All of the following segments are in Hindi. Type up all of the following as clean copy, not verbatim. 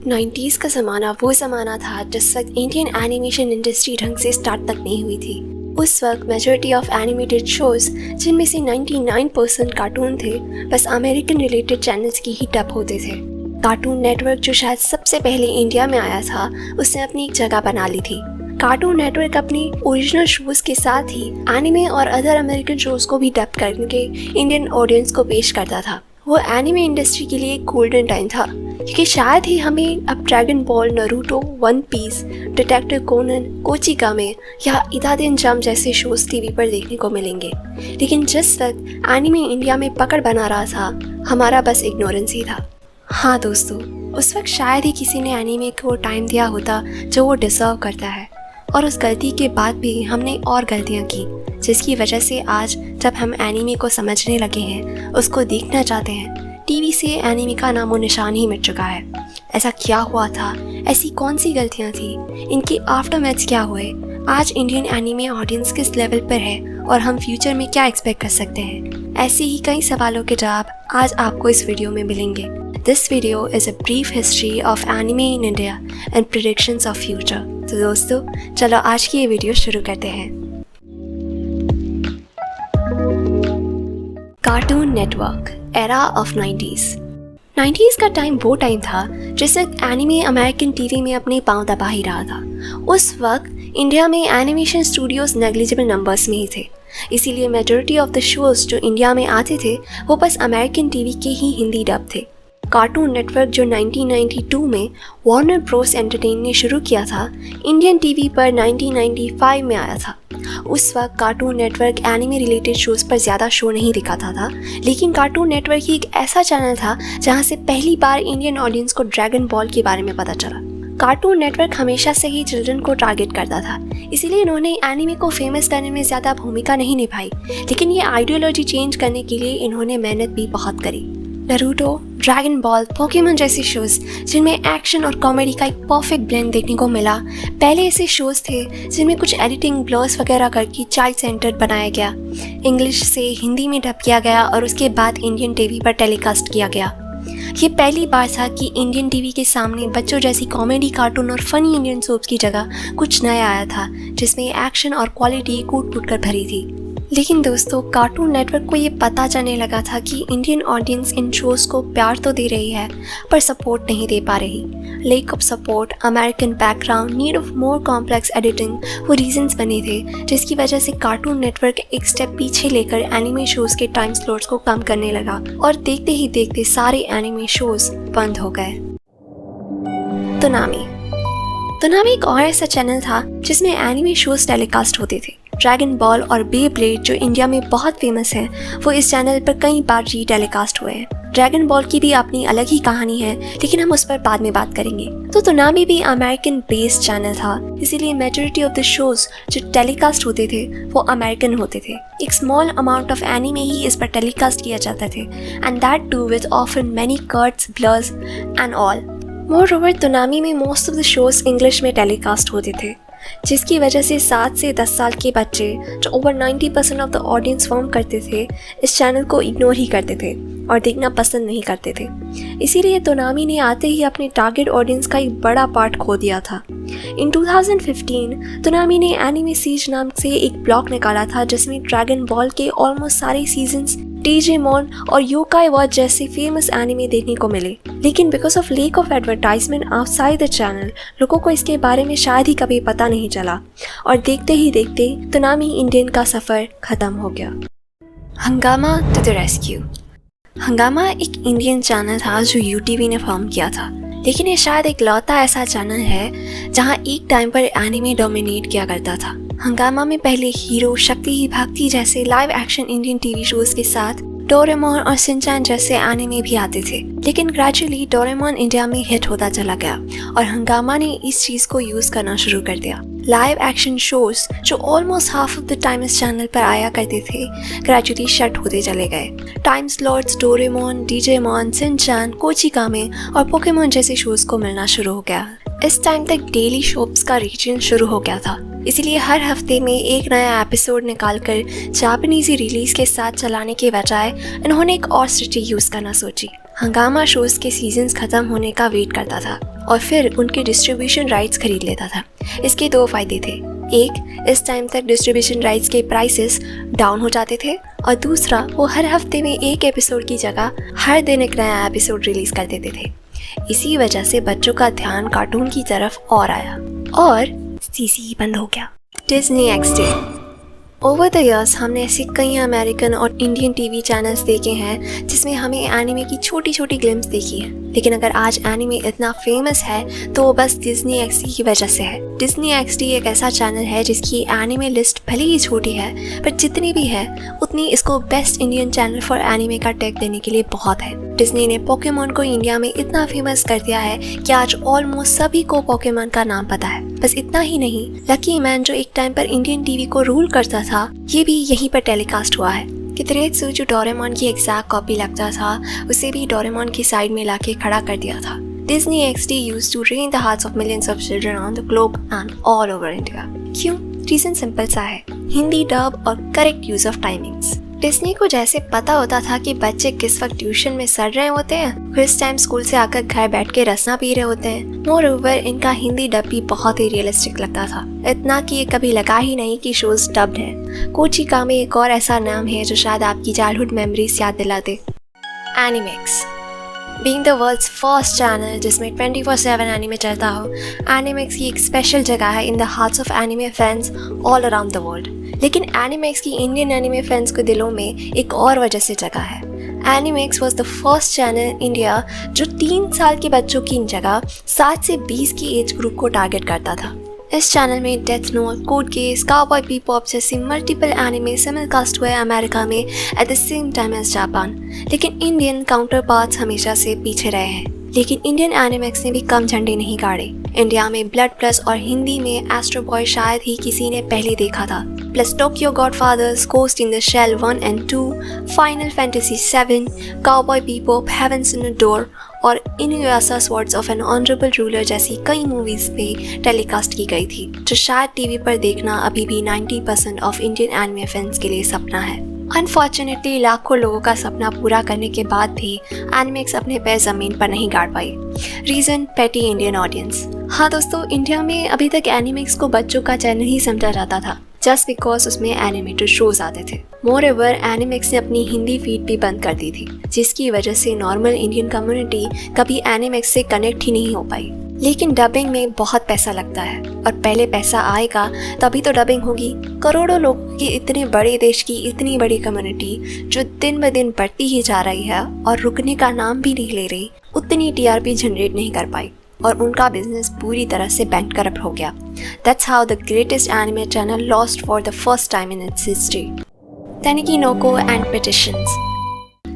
90s का ज़माना वो ज़माना था जिस वक्त इंडियन एनिमेशन इंडस्ट्री ढंग से स्टार्ट तक नहीं हुई थी। उस वक्त मेजॉरिटी ऑफ एनिमेटेड शोज़ जिनमें से 99% कार्टून थे, बस अमेरिकन रिलेटेड चैनल्स की ही डब होते थे। कार्टून नेटवर्क जो शायद सबसे पहले इंडिया में आया था, उसने अपनी एक जगह बना ली थी। कार्टून नेटवर्क अपनी ओरिजिनल शोज़ के साथ ही एनिमे और अदर अमेरिकन शोज़ को भी डब करके इंडियन ऑडियंस को पेश करता था। वो एनिमे इंडस्ट्री के लिए एक गोल्डन टाइम था, क्योंकि शायद ही हमें अब Dragon Ball, Naruto, One Piece, Detective Conan, Kochikame या इदादेन जम जैसे शोज़ टीवी पर देखने को मिलेंगे। लेकिन जिस वक्त एनिमे इंडिया में पकड़ बना रहा था, हमारा बस इग्नोरेंस ही था। हाँ दोस्तों, उस वक्त शायद ही किसी ने एनिमे को टाइम दिया होता जो वो डिज़र्व करता है, और उस गलती के बाद भी हमने और गलतियाँ की, जिसकी वजह से आज जब हम एनिमे को समझने लगे हैं, उसको देखना चाहते हैं, टीवी से एनिमे का नामो निशान ही मिट चुका है। ऐसा क्या हुआ था? ऐसी कौन सी गलतियाँ थी? इनके आफ्टरमैथ्स क्या हुए? आज इंडियन एनिमे ऑडियंस किस लेवल पर है और हम फ्यूचर में क्या एक्सपेक्ट कर सकते हैं? ऐसे ही कई सवालों के जवाब आज आपको इस वीडियो में मिलेंगे। This video is a brief history of anime in India and predictions of future. तो दोस्तों, चलो आज की ये वीडियो शुरू करते हैं। Cartoon network, era of 90s का टाइम वो टाइम था जिस वक्त एनिमे अमेरिकन टीवी में अपने पांव दबा ही रहा था। उस वक्त इंडिया में एनिमेशन स्टूडियोज नेग्लिजिबल नंबर्स में ही थे, इसीलिए मेजॉरिटी ऑफ द शोज जो इंडिया में आते थे वो बस अमेरिकन टीवी के ही हिंदी डब थे। कार्टून नेटवर्क जो 1992 में वार्नर ब्रोस एंटरटेन ने शुरू किया था, इंडियन टीवी पर 1995 में आया था। उस वक्त cartoon network anime related shows पर ज़्यादा शो नहीं दिखाता था, लेकिन कार्टून नेटवर्क ही एक ऐसा चैनल था जहां से पहली बार इंडियन ऑडियंस को ड्रैगन बॉल के बारे में पता चला। कार्टून नेटवर्क हमेशा से ही चिल्ड्रन को टारगेट करता था, इसीलिए इन्होंने एनिमे को फेमस करने में ज़्यादा भूमिका नहीं निभाई, लेकिन ये आइडियोलॉजी चेंज करने के लिए इन्होंने मेहनत भी बहुत करी। नारुतो, ड्रैगन बॉल, पोकेमॉन जैसे शोज़ जिनमें एक्शन और कॉमेडी का एक परफेक्ट ब्लेंड देखने को मिला। पहले ऐसे शोज़ थे जिनमें कुछ एडिटिंग, ब्लर्स वगैरह करके चाइल्ड सेंटर्ड बनाया गया, इंग्लिश से हिंदी में डब किया गया और उसके बाद इंडियन टीवी पर टेलीकास्ट किया गया। ये पहली बार था कि इंडियन टीवी के सामने बच्चों जैसी कॉमेडी, कार्टून और फनी इंडियन सोप्स की जगह कुछ नया आया था, जिसमें एक्शन और क्वालिटी कूट-कूट कर भरी थी। लेकिन दोस्तों, कार्टून नेटवर्क को ये पता चलने लगा था कि इंडियन ऑडियंस इन शोज़ को प्यार तो दे रही है पर सपोर्ट नहीं दे पा रही। Lack of support, American background, need of more complex editing वो रीजंस बने थे, जिसकी वजह से कार्टून नेटवर्क एक स्टेप पीछे लेकर एनिमे शोज़ के टाइम स्लॉट्स को कम करने लगा और देखते ही देखते सारे एनिमे शोज़ बंद हो गए। तोनामी एक और ऐसा चैनल था जिसमें एनिमे शोज़ टेलीकास्ट होते थे। ड्रैगन बॉल और बेब्लेड जो इंडिया में बहुत फेमस हैं, वो इस चैनल पर कई बार टेलीकास्ट हुए हैं। ड्रैगन बॉल की भी अपनी अलग ही कहानी है, लेकिन हम उस पर बाद में बात करेंगे। तो तोनामी भी अमेरिकन बेस्ड चैनल था, इसीलिए मेजॉरिटी ऑफ द शोज जो टेलीकास्ट होते थे वो अमेरिकन होते थे। एक स्मॉल अमाउंट ऑफ एनीमे ही इस पर टेलीकास्ट किया जाता थे, and that too with often many cuts, blurs and all. Moreover, Toonami में most of the shows English में टेलीकास्ट होते थे, जिसकी वजह से 7 से 10 साल के बच्चे जो over 90% of the audience form करते थे, इस चैनल को इग्नोर ही करते थे और देखना पसंद नहीं करते थे। इसीलिए तोनामी ने आते ही अपने टारगेट ऑडियंस का एक बड़ा पार्ट खो दिया था। इन 2015 तोनामी ने एनिमे सीज नाम से एक ब्लॉग निकाला था, जिसमें ड्रैगन बॉल के ऑलमोस्ट सारे सीजन्स, डिजिमॉन और योकाई वॉच जैसे फेमस एनिमे देखने को मिले। लेकिन because of lake of advertisement outside the channel, लोगों को इसके बारे में शायद ही कभी पता नहीं चला और देखते ही देखते तोनामी इंडियन का सफ़र ख़त्म हो गया। हंगामा टू द रेस्क्यू। हंगामा एक इंडियन चैनल था जो यूटीवी ने फॉर्म किया था, लेकिन ये शायद एक लौता ऐसा चैनल है जहाँ एक टाइम पर एनिमे डोमिनेट किया करता था। हंगामा में पहले हीरो, शक्ति ही भागती जैसे live action Indian TV shows के साथ डोरेमोन और शिनचैन जैसे एनिमे भी आते थे, लेकिन ग्रेजुअली डोरेमोन इंडिया में हिट होता चला गया और हंगामा ने इस चीज़ को यूज़ करना शुरू कर दिया। लाइव एक्शन शोज जो almost half of the time इस चैनल पर आया करते थे, ग्रेजुअली शट होते चले गए। Time slots Doraemon, Digimon, Shinchan, Kochikame और पोकेमॉन जैसे शोज को मिलना शुरू हो गया। इस टाइम तक डेली शोप्स का रीजन शुरू हो गया था, इसीलिए हर हफ्ते में एक नया एपिसोड निकालकर जापानीज़ी रिलीज के साथ चलाने के बजाय इन्होंने एक और स्ट्रेटजी यूज़ करना सोची। हंगामा शोज़ के सीजन्स ख़त्म होने का वेट करता था। और फिर उनके डिस्ट्रीब्यूशन राइट्स खरीद लेता था। इसके दो फायदे थे, एक, इस टाइम तक डिस्ट्रीब्यूशन राइट्स के प्राइसेस डाउन हो जाते थे, और दूसरा, वो हर हफ्ते में एक एपिसोड की जगह हर दिन एक नया एपिसोड रिलीज कर देते थे। इसी वजह से बच्चों का ध्यान कार्टून की तरफ और आया और सीसी बंद हो गया। Disney XD. Over the years हमने ऐसे कई अमेरिकन और इंडियन टीवी चैनल्स देखे हैं जिसमें हमें एनिमे की छोटी छोटी ग्लिम्स देखी है, लेकिन अगर आज एनिमे इतना फेमस है तो वो बस डिज्नी एक्सडी की वजह से है। डिज्नी एक्सडी एक ऐसा चैनल है जिसकी एनिमे लिस्ट भले ही छोटी है, पर जितनी भी है उतनी इसको best Indian channel for anime का टैग देने के लिए बहुत है। डिज्नी ने पोकेमॉन को इंडिया में इतना फेमस कर दिया है कि आज ऑलमोस्ट सभी को पोकेमॉन का नाम पता है। बस इतना ही नहीं, लकी मैन जो एक टाइम पर इंडियन टीवी को रूल करता था, ये भी यहीं पर टेलीकास्ट हुआ है। कितरेत्सु जो डोरेमोन की एग्जैक्ट कॉपी लगता था, उसे भी डोरेमोन की साइड में लाके खड़ा कर दिया था। Disney XD used to reign the hearts of millions of children around the globe and all over India. क्यों? रीजन सिंपल सा है, हिंदी डब और correct use off timings. Disney को जैसे पता होता था कि बच्चे किस वक्त ट्यूशन में सड़ रहे होते हैं, फिर इस टाइम स्कूल से आकर घर बैठ के रसना पी रहे होते हैं। मोर ओवर इनका हिंदी डब भी बहुत ही रियलिस्टिक लगता था, इतना कि ये कभी लगा ही नहीं कि शोज डब्ड है। कोची कामे एक और ऐसा नाम है जो शायद आपकी चाइल्डहुड मेमोरीज याद दिला दे। Animax. Being the world's first channel जिसमें 24/7 एनिमे चलता हो, एनिमेक्स की एक स्पेशल जगह है in the hearts of anime fans all around the world. लेकिन एनिमेक्स की इंडियन एनिमे फैंस के दिलों में एक और वजह से जगह है। Animax was the first channel India जो 3 साल के बच्चों की जगह 7 से 20 की एज ग्रुप को टारगेट करता था। इस चैनल में Death Note, Code Geass, Cowboy Bebop जैसे मल्टीपल एनिमे सिमलकास्ट हुए अमेरिका में at the same time as Japan, लेकिन इंडियन काउंटर पार्ट्स हमेशा से पीछे रहे हैं। लेकिन इंडियन एनिमेक्स ने भी कम झंडे नहीं गाड़े। इंडिया में ब्लड प्लस और हिंदी में एस्ट्रो बॉय शायद ही किसी ने पहले देखा था, plus Tokyo Godfathers, Ghost in the Shell 1 and 2, Final Fantasy 7, Cowboy Bebop, heaven's in a door और Inuyasha swords of an honourable ruler जैसी कई मूवीज पे टेलीकास्ट की गई थी, जो शायद टीवी पर देखना अभी भी 90% ऑफ इंडियन एनिमे फैंस के लिए सपना है। अनफॉर्चुनेटली लाखों लोगों का सपना पूरा करने के बाद भी एनिमेक्स अपने पैर जमीन पर नहीं गाड़ पाई। रीजन, पेटी इंडियन ऑडियंस। हाँ दोस्तों, इंडिया में अभी तक एनिमेक्स को बच्चों का चैनल ही समझा जाता था, जस्ट बिकॉज उसमें एनिमेटेड शोज आते थे। मोर ओवर एनिमेक्स ने अपनी हिंदी फीड भी बंद कर दी थी, जिसकी वजह से नॉर्मल इंडियन कम्युनिटी कभी एनिमेक्स से कनेक्ट ही नहीं हो पाई। लेकिन डबिंग में बहुत पैसा लगता है, और पहले पैसा आएगा तभी तो डबिंग होगी। करोड़ों लोगों की इतने बड़े देश की इतनी बड़ी कम्युनिटी जो दिन ब दिन बढ़ती ही जा रही है और रुकने का नाम भी नहीं ले रही, उतनी टीआरपी जनरेट नहीं कर पाई और उनका बिजनेस पूरी तरह से बैंकरप्ट हो गया। That's how the greatest anime channel lost for the first time in its history. Taniki no Ko and Petitions.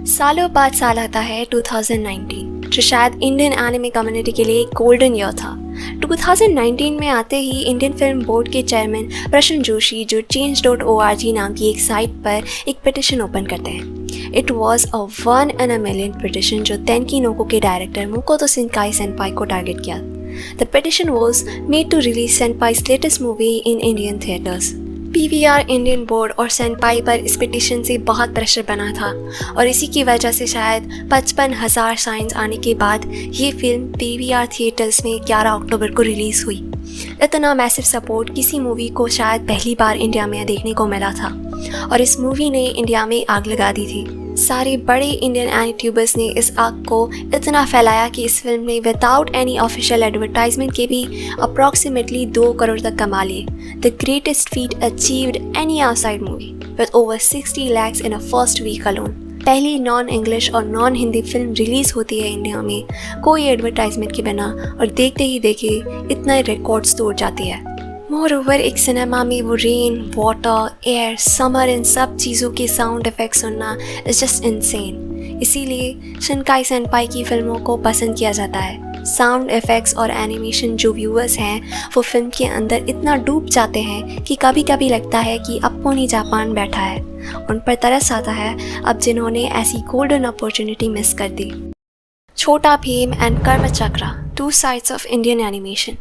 सालों बाद साल आता है 2019, जो शायद इंडियन एनिमे कम्युनिटी के लिए एक गोल्डन ईयर था। 2019 में आते ही इंडियन फिल्म बोर्ड के चेयरमैन प्रशन जोशी जो change.org नाम की एक साइट पर एक पिटिशन ओपन करते हैं। It was a 1 in a million petition जो तेनकी नो को के डायरेक्टर मुकोतो शिनकाई सेनपाई को टारगेट किया। The petition was made to release Senpai's latest movie in Indian theaters. PVR Indian board और सेनपाई पर इस पिटिशन से बहुत प्रेशर बना था और इसी की वजह से शायद 55,000 साइंस आने के बाद ये फिल्म PVR थिएटर्स में 11 अक्टूबर को रिलीज़ हुई। इतना मैसिव सपोर्ट किसी मूवी को शायद पहली बार इंडिया में देखने को मिला था और इस मूवी ने इंडिया में आग लगा दी थी। सारे बड़े इंडियन एनिट्यूबर्स ने इस आग को इतना फैलाया कि इस फिल्म ने विदाउट एनी ऑफिशियल एडवर्टाइजमेंट के भी अप्रॉक्सीमेटली 2 करोड़ तक कमा लिए। The greatest feat achieved any outside movie with over 60 lakhs in a first week alone. पहली नॉन इंग्लिश और नॉन हिंदी फिल्म रिलीज होती है इंडिया में कोई एडवर्टाइजमेंट के बिना और देखते ही देखे इतना रिकॉर्ड्स तोड़ जाती है। मोर ओवर एक सिनेमा में वो rain, water, air, summer in सब चीज़ों के साउंड इफेक्ट सुनना इज जस्ट इनसेन। इसीलिए शिनकाई सेनपाई की फिल्मों को पसंद किया जाता है। साउंड इफेक्ट्स और एनिमेशन जो व्यूअर्स हैं वो फिल्म के अंदर इतना डूब जाते हैं कि कभी कभी लगता है कि अप्पोनी जापान बैठा है। उन पर तरस आता है अब जिन्होंने ऐसी गोल्डन अपॉर्चुनिटी मिस कर दी। छोटा भीम एंड कर्म चक्रा, 2 sides ऑफ इंडियन एनिमेशन।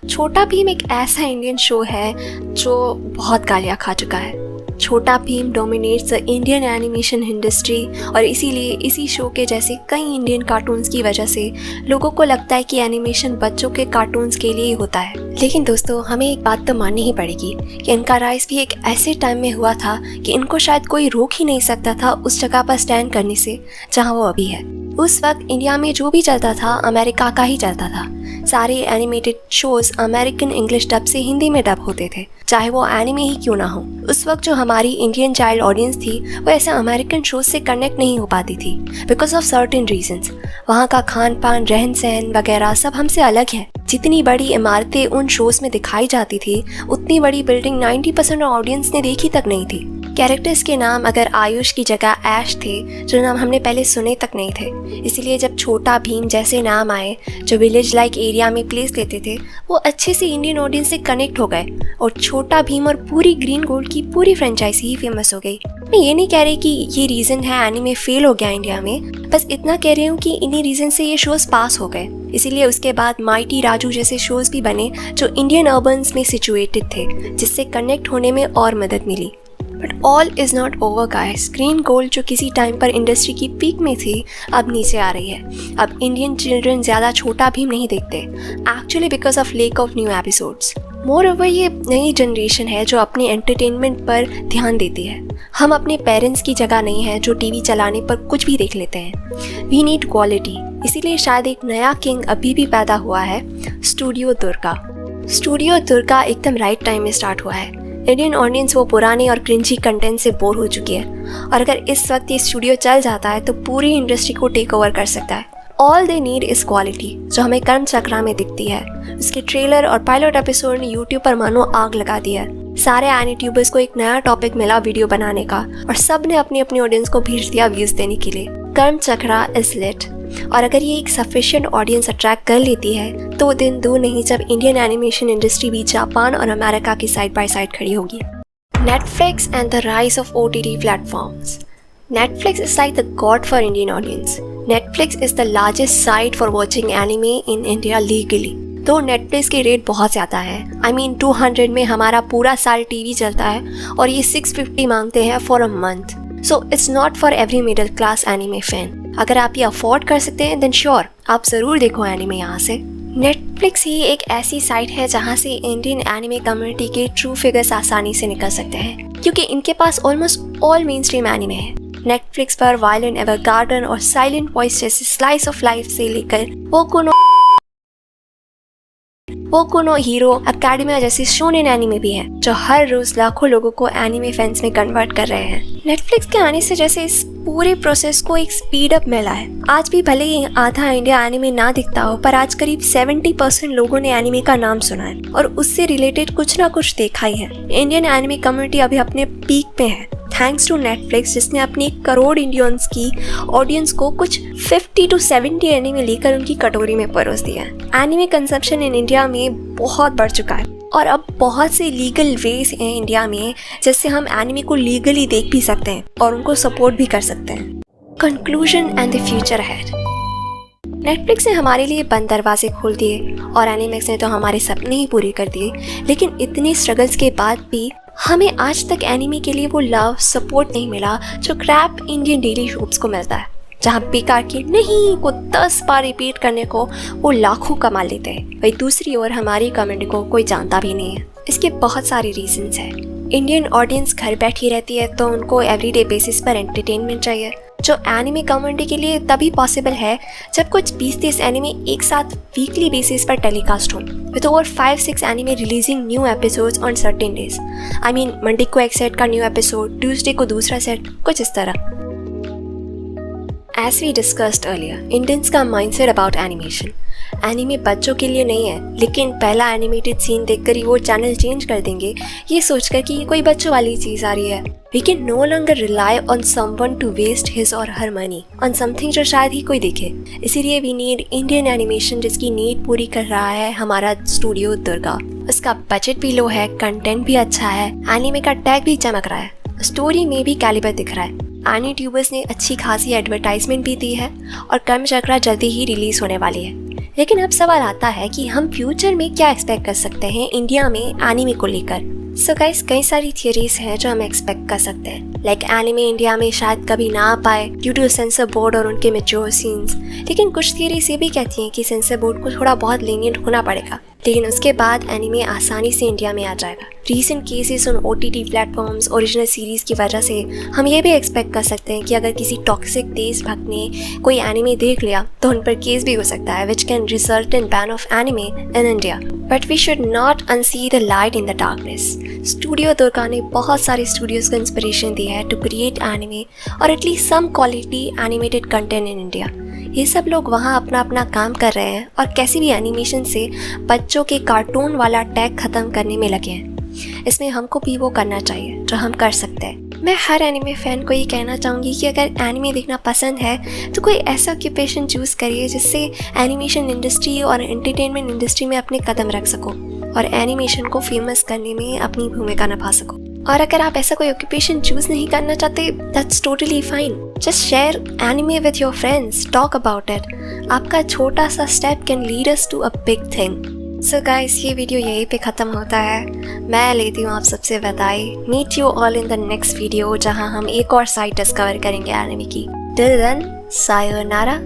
छोटा भीम एक ऐसा इंडियन शो है जो बहुत गालियाँ खा चुका है। छोटा Bhim dominates the Indian animation industry और इसीलिए इसी शो के जैसे कई इंडियन कार्टून्स की वजह से लोगों को लगता है कि एनिमेशन बच्चों के कार्टून्स के लिए ही होता है। लेकिन दोस्तों, हमें एक बात तो माननी ही पड़ेगी कि इनका राइज भी एक ऐसे टाइम में हुआ था कि इनको शायद कोई रोक ही नहीं सकता था उस जगह पर स्टैंड करने से जहाँ वो अभी है। उस वक्त इंडिया में जो भी चलता था अमेरिका का ही चलता था। सारे animated shows American English dub से हिंदी में डब होते थे, चाहे वो एनिमे ही क्यों ना हो। उस वक्त जो हमारी इंडियन चाइल्ड ऑडियंस थी वो ऐसे अमेरिकन शोज से कनेक्ट नहीं हो पाती थी बिकॉज ऑफ सर्टेन रीजंस। वहाँ का खान पान, रहन सहन वगैरह सब हमसे अलग है। जितनी बड़ी इमारतें उन शोज में दिखाई जाती थी उतनी बड़ी बिल्डिंग 90% ऑडियंस ने देखी तक नहीं थी। कैरेक्टर्स के नाम अगर आयुष की जगह ऐश थे, जो नाम हमने पहले सुने तक नहीं थे। इसीलिए जब छोटा भीम जैसे नाम आए जो विलेज लाइक एरिया में प्लेस लेते थे, वो अच्छे से इंडियन ऑडियंस से कनेक्ट हो गए और छोटा भीम और पूरी ग्रीन गोल्ड की पूरी फ्रेंचाइजी ही फेमस हो गई। मैं ये नहीं कह रही कि ये रीज़न है एनीमे फेल हो गया इंडिया में, बस इतना कह रही हूँ कि इन्हीं रीज़न से ये शोज़ पास हो गए। इसीलिए उसके बाद माइटी राजू जैसे शोज़ भी बने जो इंडियन अर्बन्स में सिचुएटेड थे, जिससे कनेक्ट होने में और मदद मिली। But all is not over guys. Green Gold जो किसी टाइम पर इंडस्ट्री की पीक में थी अब नीचे आ रही है। अब इंडियन चिल्ड्रन ज़्यादा छोटा भीम नहीं देखते, actually because of lake of new episodes. More over ये नई जनरेशन है जो अपने एंटरटेनमेंट पर ध्यान देती है। हम अपने पेरेंट्स की जगह नहीं है जो टीवी चलाने पर कुछ भी देख लेते हैं। We need quality. इसीलिए शायद एक नया किंग अभी भी पैदा हुआ है, स्टूडियो दुर्गा। स्टूडियो दुर्गा एकदम राइट टाइम में स्टार्ट हुआ है। इंडियन ऑडियंस वो पुराने और क्रिंजी कंटेंट से बोर हो चुकी है और अगर इस वक्त ये स्टूडियो चल जाता है तो पूरी इंडस्ट्री को टेक ओवर कर सकता है। All they need is quality, जो हमें कर्म चक्रा में दिखती है। उसके ट्रेलर और पायलट एपिसोड ने यूट्यूब पर मानो आग लगा दी है। सारे एनिट्यूबर्स को एक नया टॉपिक मिला वीडियो बनाने का और सब ने अपनी अपनी ऑडियंस को भेज दिया व्यूज़ देने के लिए। कर्म चक्रा इज लिट और अगर ये एक सफिशिएंट ऑडियंस अट्रैक्ट कर लेती है तो दिन दूर नहीं जब इंडियन एनिमेशन इंडस्ट्री भी जापान और अमेरिका की साइड बाय साइड खड़ी होगी। Netflix and the rise of OTT platforms. Netflix is like the god for Indian audience. Netflix is the largest site for watching anime in India legally. तो Netflix के रेट बहुत ज़्यादा है। I mean 200 में हमारा पूरा साल टीवी चलता है और ये 650 मांगते हैं for a month. So it's not for every middle class anime fan. अगर आप ये अफोर्ड कर सकते हैं then sure, आप ज़रूर देखो एनिमे यहाँ से। नेटफ्लिक्स ही एक ऐसी साइट है जहाँ से इंडियन एनिमे कम्युनिटी के ट्रू फिगर्स आसानी से निकल सकते हैं क्योंकि इनके पास almost all mainstream anime है। नेटफ्लिक्स पर वायलेंट एवरगार्डन और साइलेंट वॉइस जैसे स्लाइस ऑफ लाइफ से लेकर बोकु नो हीरो एकेडमिया जैसे शोनेन एनिमे भी हैं जो हर रोज लाखों लोगों को एनिमे फैंस में कन्वर्ट कर रहे हैं। नेटफ्लिक्स के आने से जैसे इस पूरे प्रोसेस को एक स्पीड अप मिला है। आज भी भले ही आधा इंडिया एनिमे ना दिखता हो, पर आज करीब 70% लोगों ने एनिमे का नाम सुना है और उससे रिलेटेड कुछ ना कुछ देखा ही है। इंडियन एनिमे कम्युनिटी अभी अपने पीक पे है थैंक्स टू नेटफ्लिक्स, जिसने अपनी 1 करोड़ इंडियंस की ऑडियंस को कुछ 50 to 70 एनिमे लेकर उनकी कटोरी में परोस दिया है। एनिमे कंजप्शन इन इंडिया में बहुत बढ़ चुका है और अब बहुत से लीगल वेज हैं इंडिया में जिससे हम एनिमे को लीगली देख भी सकते हैं और उनको सपोर्ट भी कर सकते हैं। Conclusion and the future ahead. Netflix ने हमारे लिए बंद दरवाजे खोल दिए और एनिमेक्स ने तो हमारे सपने ही पूरे कर दिए, लेकिन इतने स्ट्रगल्स के बाद भी हमें आज तक एनिमे के लिए वो लव सपोर्ट नहीं मिला जो क्रैप इंडियन डेली सोप्स को मिलता है, जहाँ बेकार के नहीं को 10 बार रिपीट करने को वो लाखों कमा लेते हैं। वही दूसरी ओर हमारी कम्युनिटी को कोई जानता भी नहीं है। इसके बहुत सारे रीजंस हैं। इंडियन ऑडियंस घर बैठी रहती है तो उनको एवरीडे बेसिस पर एंटरटेनमेंट चाहिए, जो एनिमे कम्युनिटी के लिए तभी पॉसिबल है जब कुछ 20-30 एनिमे एक साथ वीकली बेसिस पर टेलीकास्ट हों, with over 5-6 anime releasing new episodes on certain days. I mean Monday को एक सेट का न्यू एपिसोड, ट्यूसडे को दूसरा सेट, कुछ इस तरह। As we discussed earlier, Indians का mindset about animation. एनिमे बच्चों के लिए नहीं है, लेकिन पहला एनिमेटेड सीन देखकर ही वो चैनल चेंज कर देंगे ये सोचकर कि ये कोई बच्चों वाली चीज़ आ रही है। We can no longer rely on someone to waste his or her money on something जो शायद ही कोई देखे। इसीलिए we need Indian animation जिसकी नीड पूरी कर रहा है हमारा स्टूडियो दुर्गा। उसका बजट भी लो है, कंटेंट भी अच्छा है, एनिमे का टैग भी चमक रहा है, स्टोरी में भी कैलिबर दिख रहा है। एनिट्यूबर्स ने अच्छी खासी एडवर्टाइजमेंट भी दी है और कर्म चक्रा जल्दी ही रिलीज होने वाली है। लेकिन अब सवाल आता है कि हम फ्यूचर में क्या एक्सपेक्ट कर सकते हैं इंडिया में एनिमे को लेकर। सो गाइस, कई सारी थियरीज हैं जो हम एक्सपेक्ट कर सकते हैं, लाइक एनिमे इंडिया में शायद कभी ना आ पाए ड्यू टू सेंसर बोर्ड और उनके मैच्योर सीन्स। लेकिन कुछ थियरीज ये भी कहती हैं कि सेंसर बोर्ड को थोड़ा बहुत lenient होना पड़ेगा, लेकिन उसके बाद एनिमे आसानी से इंडिया में आ जाएगा। Recent cases on OTT platforms original series की वजह से हम ये भी एक्सपेक्ट कर सकते हैं कि अगर किसी टॉक्सिक देशभक्त ने कोई एनिमे देख लिया तो उन पर केस भी हो सकता है, which can result in ban of anime in India. But we should not unsee the light in the darkness. Studio Durga ने बहुत सारे स्टूडियोज को इंस्पिरेशन दी है टू क्रिएट एनिमे और at least some quality animated content in India. ये सब लोग वहाँ अपना अपना काम कर रहे हैं और कैसी भी एनिमेशन से बच्चों के कार्टून वाला टैग ख़त्म करने में लगे हैं। इसमें हमको भी वो करना चाहिए जो हम कर सकते हैं। मैं हर एनिमे फ़ैन को ये कहना चाहूँगी कि अगर एनिमे देखना पसंद है तो कोई ऐसा ऑक्यूपेशन चूज़ करिए जिससे एनिमेशन इंडस्ट्री और एंटरटेनमेंट इंडस्ट्री में अपने कदम रख सको और एनिमेशन को फेमस करने में अपनी भूमिका निभा सको। और अगर आप ऐसा कोई ऑक्यूपेशन चूज़ नहीं करना चाहते, that's totally fine. Just share anime with your friends, talk about it. आपका छोटा सा step can lead us to a big thing. So guys, ये वीडियो यहीं पे ख़त्म होता है। मैं लेती हूँ आप सबसे विदाई। Meet you all in the next video, जहाँ हम एक और साइट डिस्कवर करेंगे एनिमे की। Till then, sayonara.